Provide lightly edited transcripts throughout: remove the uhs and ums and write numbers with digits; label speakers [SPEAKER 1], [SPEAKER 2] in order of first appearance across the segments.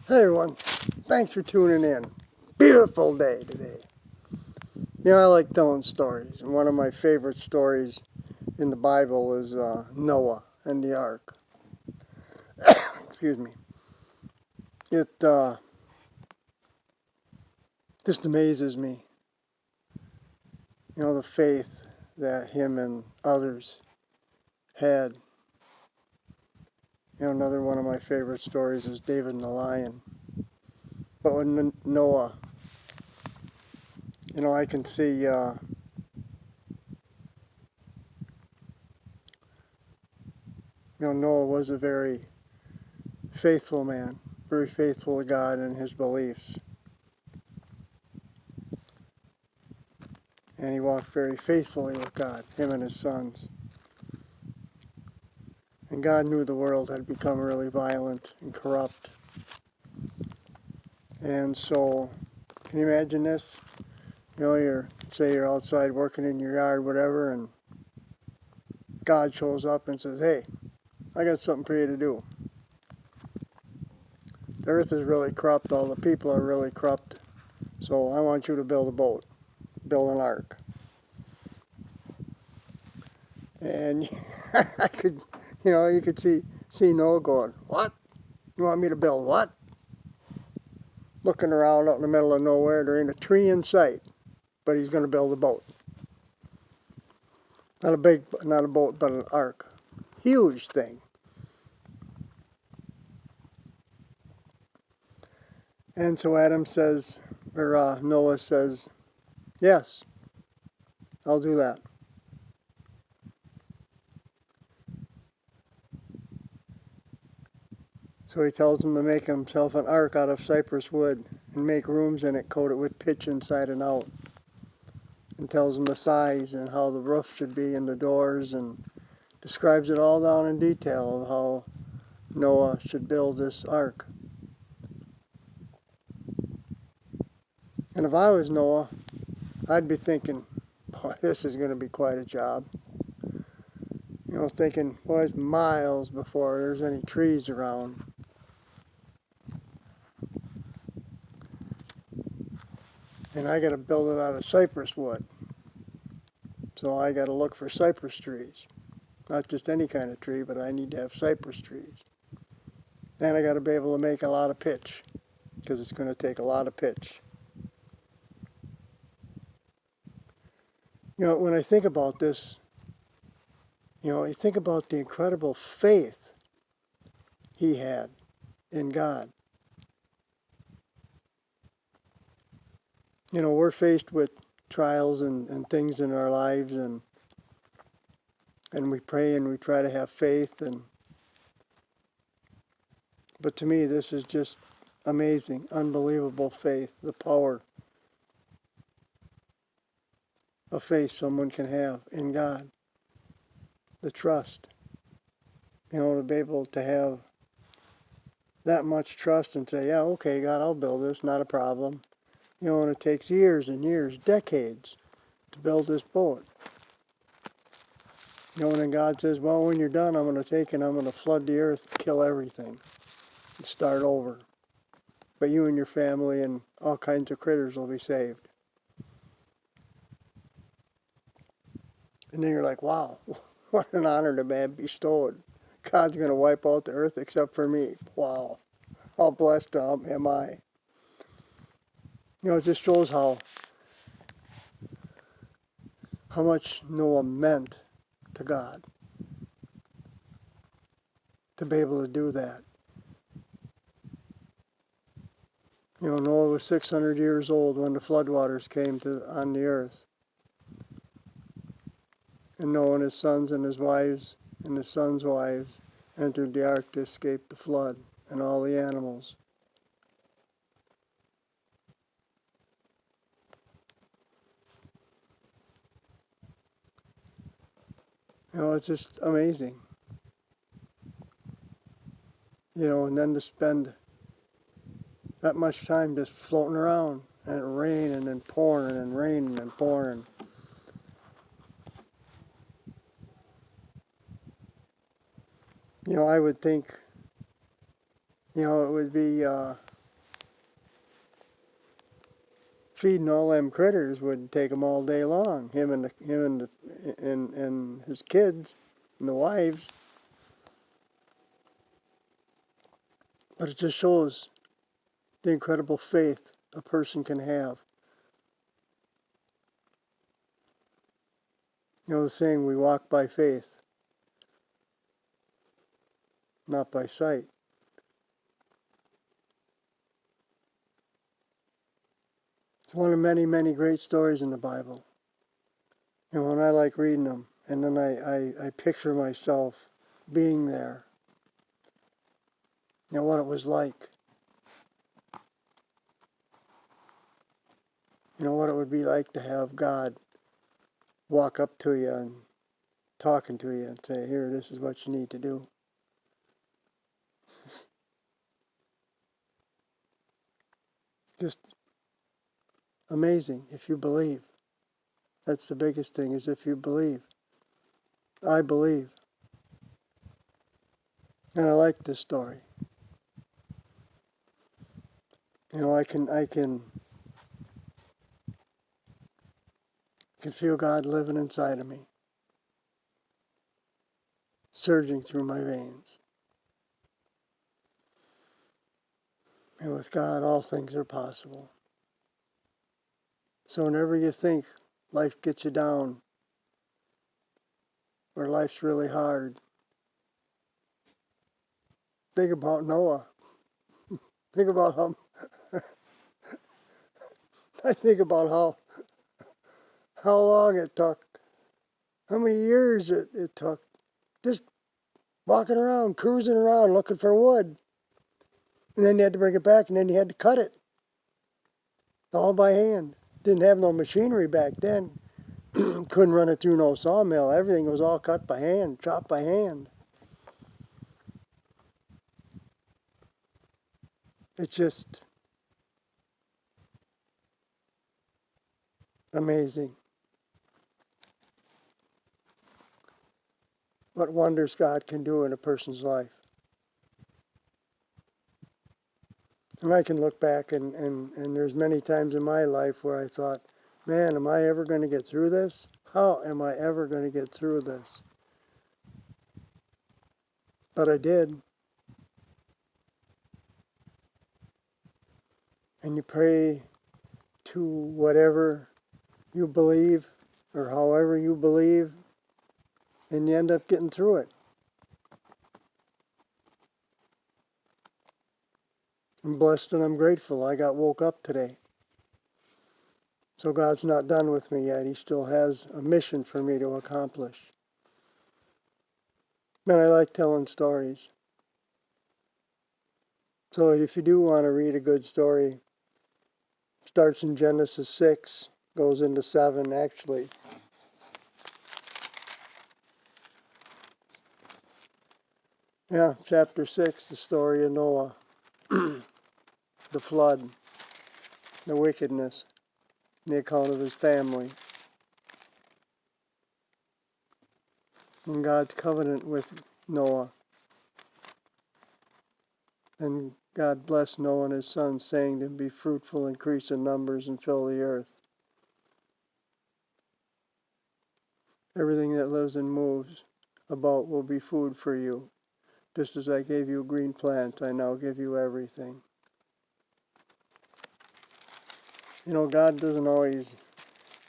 [SPEAKER 1] Hey everyone, thanks for tuning in. Beautiful day today. I like telling stories, and one of my favorite stories in the Bible is Noah and the ark. Excuse me. It just amazes me, the faith that him and others had. Another one of my favorite stories is David and the lion. But when Noah, I can see, Noah was a very faithful man, very faithful to God and his beliefs. And he walked very faithfully with God, him and his sons. And God knew the world had become really violent and corrupt. And so, can you imagine this? You're outside working in your yard, whatever, and God shows up and says, "Hey, I got something for you to do. The earth is really corrupt, all the people are really corrupt, so I want you to build a boat, build an ark." And I could, you could see Noah going, "What? You want me to build what?" Looking around out in the middle of nowhere, there ain't a tree in sight, but he's going to build a boat. Not a boat, but an ark. Huge thing. And so Noah says, "Yes, I'll do that." So he tells him to make himself an ark out of cypress wood and make rooms in it, coat it with pitch inside and out. And tells him the size and how the roof should be and the doors, and describes it all down in detail of how Noah should build this ark. And if I was Noah, I'd be thinking, boy, this is going to be quite a job. Thinking, boy, it's miles before there's any trees around. And I got to build it out of cypress wood. So I got to look for cypress trees. Not just any kind of tree, but I need to have cypress trees. And I got to be able to make a lot of pitch, because it's going to take a lot of pitch. When I think about this, I think about the incredible faith he had in God. We're faced with trials and things in our lives, and we pray and we try to have faith, but to me this is just amazing, unbelievable faith, the power of faith someone can have in God, the trust, to be able to have that much trust and say, "Yeah, okay, God, I'll build this, not a problem." And it takes years and years, decades to build this boat. And then God says, "Well, when you're done, I'm going to take and I'm going to flood the earth, kill everything, and start over. But you and your family and all kinds of critters will be saved." And then you're like, wow, what an honor to be bestowed. God's going to wipe out the earth except for me. Wow, how blessed am I. It just shows how much Noah meant to God to be able to do that. Noah was 600 years old when the floodwaters came on the earth. And Noah and his sons and his wives and his sons' wives entered the ark to escape the flood and all the animals. It's just amazing. And then to spend that much time just floating around and it raining and pouring and raining and pouring. I would think, it would be feeding all them critters would take him all day long. Him and his kids and the wives. But it just shows the incredible faith a person can have. You know the saying, we walk by faith, not by sight. It's one of many, many great stories in the Bible. And I like reading them, and then I picture myself being there. You know, what it was like. You know, what it would be like to have God walk up to you and talking to you and say, here, this is what you need to do. Just amazing if you believe. That's the biggest thing, is if you believe. I believe. And I like this story. You know, I can feel God living inside of me, surging through my veins. And with God, all things are possible. So whenever you think life gets you down, or life's really hard, think about Noah. Think about how, I think about how long it took, how many years it took, just walking around, cruising around, looking for wood. And then you had to bring it back, and then you had to cut it, all by hand. Didn't have no machinery back then. Couldn't run it through no sawmill. Everything was all cut by hand, chopped by hand. It's just amazing what wonders God can do in a person's life. And I can look back and there's many times in my life where I thought, man, am I ever going to get through this? How am I ever going to get through this? But I did. And you pray to whatever you believe or however you believe, and you end up getting through it. I'm blessed and I'm grateful I got woke up today. So God's not done with me yet. He still has a mission for me to accomplish. Man, I like telling stories. So if you do want to read a good story, starts in Genesis 6, goes into 7 actually. Yeah, chapter 6, the story of Noah, the flood, the wickedness, the account of his family, and God's covenant with Noah. And God blessed Noah and his sons, saying to him, be fruitful, increase in numbers, and fill the earth. Everything that lives and moves about will be food for you. Just as I gave you a green plant, I now give you everything. You know, God doesn't always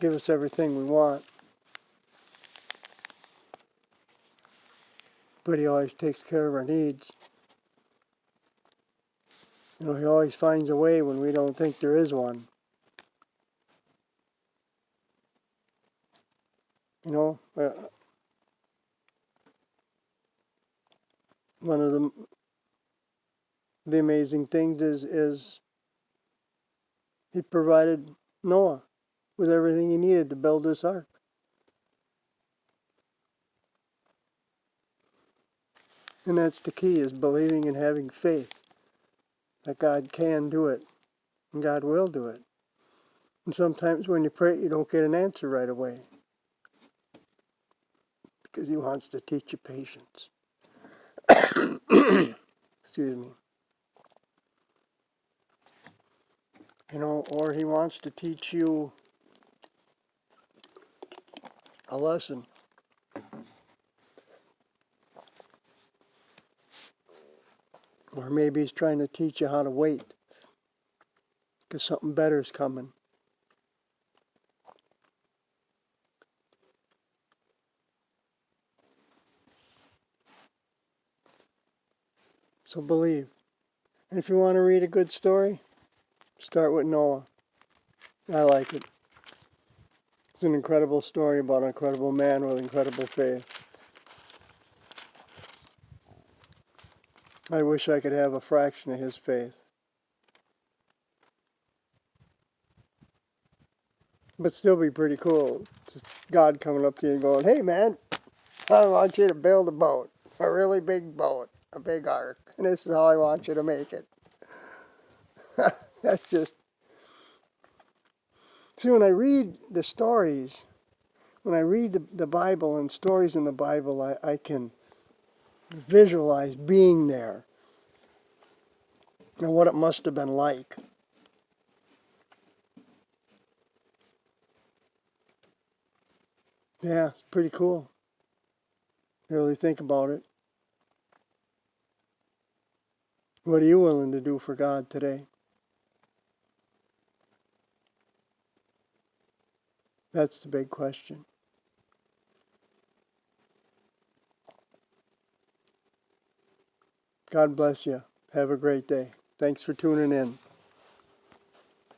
[SPEAKER 1] give us everything we want, but He always takes care of our needs. You know, He always finds a way when we don't think there is one. You know, one of the amazing things is He provided Noah with everything he needed to build this ark. And that's the key, is believing and having faith that God can do it and God will do it. And sometimes when you pray, you don't get an answer right away because He wants to teach you patience. Excuse me. or he wants to teach you a lesson. Or maybe he's trying to teach you how to wait, because something better is coming. So believe. And if you want to read a good story, start with Noah. I like it. It's an incredible story about an incredible man with incredible faith. I wish I could have a fraction of his faith. But still be pretty cool. Just God coming up to you and going, hey man, I want you to build a boat. A really big boat. A big ark. And this is how I want you to make it. That's just... See, when I read the stories, when I read the Bible and stories in the Bible, I can visualize being there and what it must have been like. Yeah, it's pretty cool. You really think about it. What are you willing to do for God today? That's the big question. God bless you. Have a great day. Thanks for tuning in.